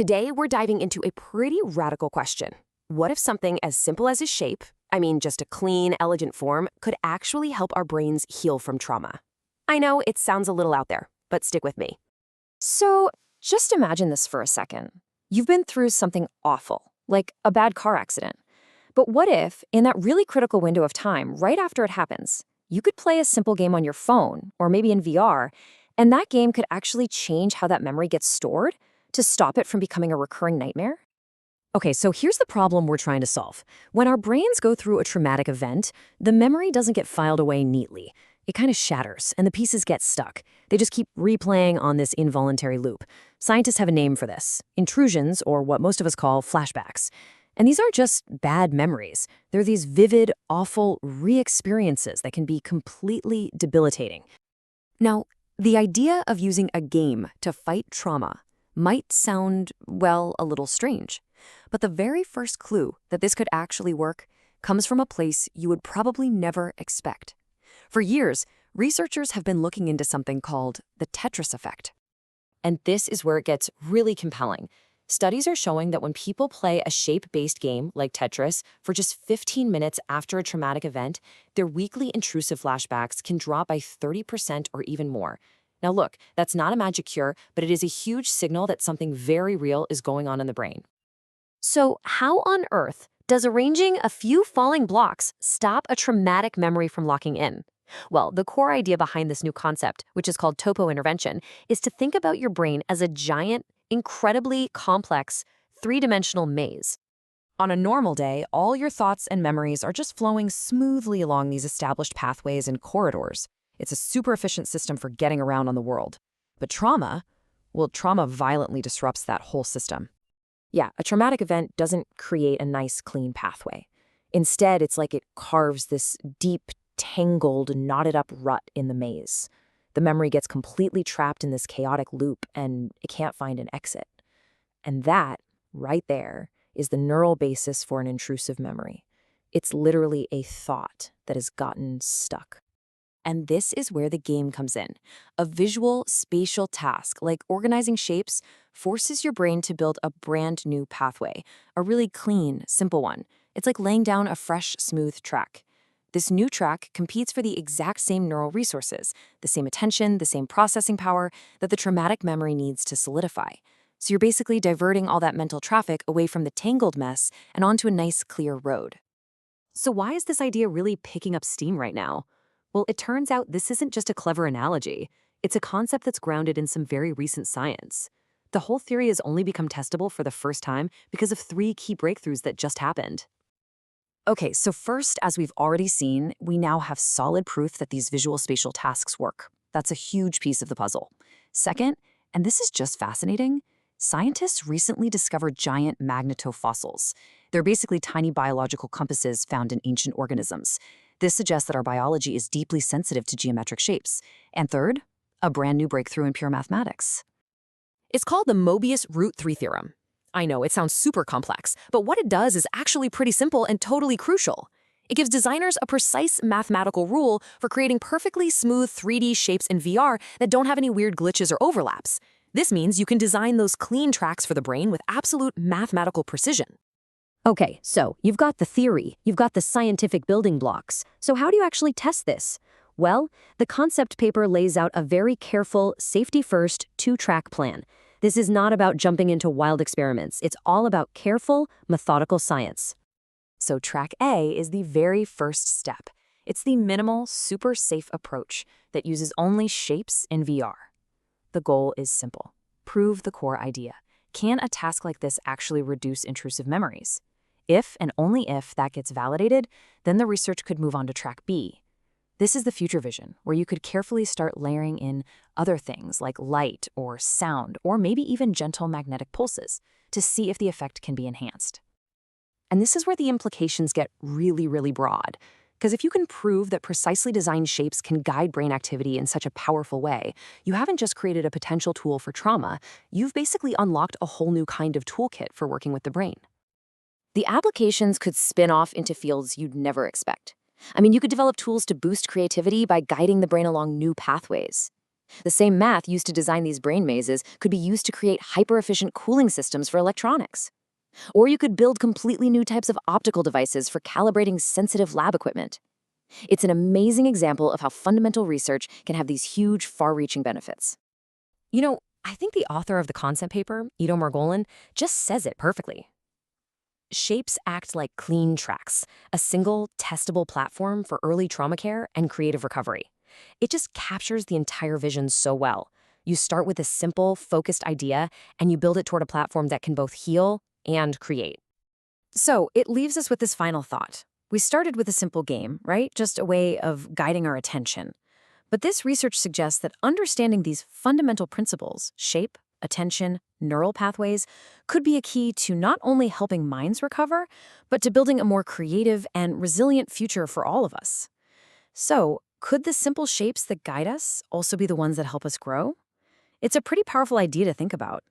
Today, we're diving into a pretty radical question. What if something as simple as a shape, just a clean, elegant form, could actually help our brains heal from trauma? I know it sounds a little out there, but stick with me. So, just imagine this for a second. You've been through something awful, like a bad car accident. But what if, in that really critical window of time, right after it happens, you could play a simple game on your phone, or maybe in VR, and that game could actually change how that memory gets stored to stop it from becoming a recurring nightmare? Okay, so here's the problem we're trying to solve. When our brains go through a traumatic event, the memory doesn't get filed away neatly. It kind of shatters, and the pieces get stuck. They just keep replaying on this involuntary loop. Scientists have a name for this: intrusions, or what most of us call flashbacks. And these aren't just bad memories. They're these vivid, awful re-experiences that can be completely debilitating. Now, the idea of using a game to fight trauma might sound, well, a little strange. But the very first clue that this could actually work comes from a place you would probably never expect. For years, researchers have been looking into something called the Tetris effect. And this is where it gets really compelling. Studies are showing that when people play a shape-based game like Tetris for just 15 minutes after a traumatic event, their weekly intrusive flashbacks can drop by 30% or even more. Now look, that's not a magic cure, but it is a huge signal that something very real is going on in the brain. So how on earth does arranging a few falling blocks stop a traumatic memory from locking in? Well, the core idea behind this new concept, which is called Topo Intervention, is to think about your brain as a giant, incredibly complex, three-dimensional maze. On a normal day, all your thoughts and memories are just flowing smoothly along these established pathways and corridors. It's a super efficient system for getting around on the world. But trauma violently disrupts that whole system. Yeah, a traumatic event doesn't create a nice, clean pathway. Instead, it's like it carves this deep, tangled, knotted-up rut in the maze. The memory gets completely trapped in this chaotic loop, and it can't find an exit. And that, right there, is the neural basis for an intrusive memory. It's literally a thought that has gotten stuck. And this is where the game comes in. A visual, spatial task, like organizing shapes, forces your brain to build a brand new pathway, a really clean, simple one. It's like laying down a fresh, smooth track. This new track competes for the exact same neural resources, the same attention, the same processing power that the traumatic memory needs to solidify. So you're basically diverting all that mental traffic away from the tangled mess and onto a nice, clear road. So why is this idea really picking up steam right now? Well, it turns out this isn't just a clever analogy. It's a concept that's grounded in some very recent science. The whole theory has only become testable for the first time because of 3 key breakthroughs that just happened. Okay, so first, as we've already seen, we now have solid proof that these visual spatial tasks work. That's a huge piece of the puzzle. Second, and this is just fascinating, scientists recently discovered giant magnetofossils. They're basically tiny biological compasses found in ancient organisms. This suggests that our biology is deeply sensitive to geometric shapes. And third, a brand new breakthrough in pure mathematics. It's called the Mobius root 3 theorem. I know, it sounds super complex, but what it does is actually pretty simple and totally crucial. It gives designers a precise mathematical rule for creating perfectly smooth 3D shapes in VR that don't have any weird glitches or overlaps. This means you can design those clean tracks for the brain with absolute mathematical precision. Okay, so you've got the theory, you've got the scientific building blocks. So how do you actually test this? Well, the concept paper lays out a very careful, safety-first, 2-track plan. This is not about jumping into wild experiments. It's all about careful, methodical science. So track A is the very first step. It's the minimal, super safe approach that uses only shapes in VR. The goal is simple. Prove the core idea. Can a task like this actually reduce intrusive memories? If and only if that gets validated, then the research could move on to track B. This is the future vision, where you could carefully start layering in other things like light or sound or maybe even gentle magnetic pulses to see if the effect can be enhanced. And this is where the implications get really, really broad. Because if you can prove that precisely designed shapes can guide brain activity in such a powerful way, you haven't just created a potential tool for trauma, you've basically unlocked a whole new kind of toolkit for working with the brain. The applications could spin off into fields you'd never expect. You could develop tools to boost creativity by guiding the brain along new pathways. The same math used to design these brain mazes could be used to create hyper-efficient cooling systems for electronics. Or you could build completely new types of optical devices for calibrating sensitive lab equipment. It's an amazing example of how fundamental research can have these huge, far-reaching benefits. I think the author of the concept paper, Ido Margolin, just says it perfectly. Shapes act like clean tracks, a single, testable platform for early trauma care and creative recovery. It just captures the entire vision so well. You start with a simple, focused idea, and you build it toward a platform that can both heal and create. So it leaves us with this final thought. We started with a simple game, right? Just a way of guiding our attention. But this research suggests that understanding these fundamental principles, shape, attention, neural pathways, could be a key to not only helping minds recover, but to building a more creative and resilient future for all of us. So, could the simple shapes that guide us also be the ones that help us grow? It's a pretty powerful idea to think about.